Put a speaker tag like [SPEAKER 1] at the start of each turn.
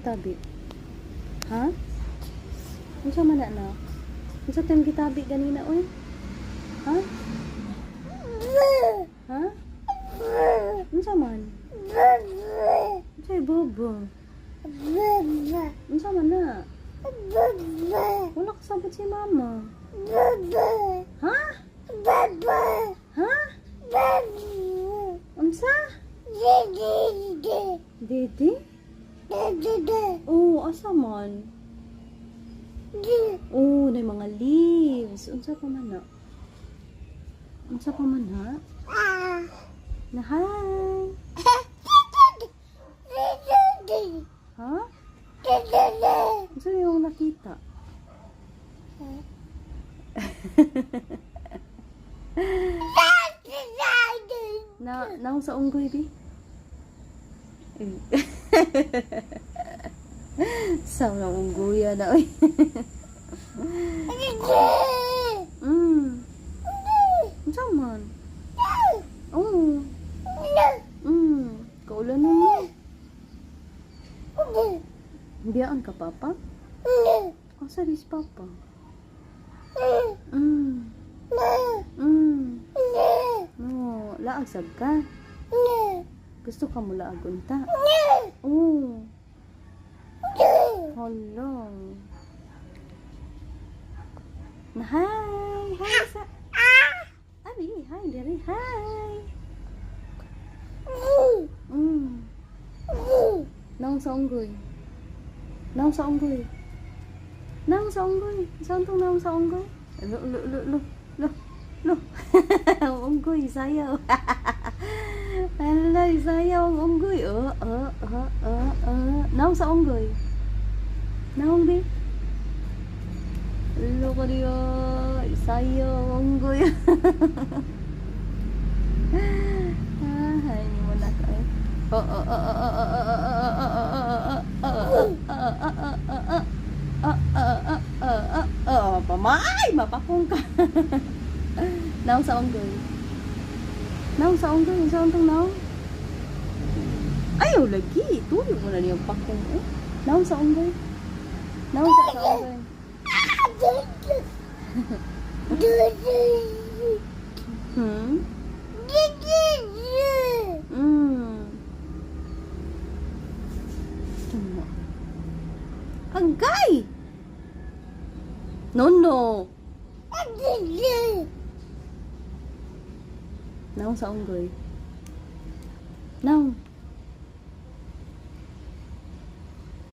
[SPEAKER 1] Tabi. Ha? Unsa man na? Unsa tayong gitabi ganina oy? Ha? Ha? Unsa man? Unsay bobo? Unsa man na? Wala ka sabot si mama. Ha? Ha? Unsa? Dede? Oh, asa man? Oh, na mga leaves. Unsa pa man na? Unsa pa man ha? Na hi. Ha? Unsa yung nakita? Naong sa unggoy di? Sa ng unggoya na oy. Unsa man? Oh. Kaulan mo. Biyaan ka papa? Asa dis papa? No, laag sab ka. Gusto ka mo laag unta? Oh. Hello. Na hi. Hi sa. Abi, hi dere. Hi. Naong sa unggoy. Naong sa unggoy. Naong sa unggoy. Saan tong naong sa unggoy? Lo. Unggoy, sayaw. Hala, sayaw ang unggoy. Naong sa unggoy. Naong di. Lo ko diyo. Sayaw ang unggoy. Ay, mo na ka. Pamay, mapakong ka. Naong sa unggoy. Naong sa unggoy, sa untong naong. Ayaw lagi, tuyo mo na niyang pakong. Naong sa unggoy. Naong sa unggoy. Agay! No. Naong sa unggoy. Naong.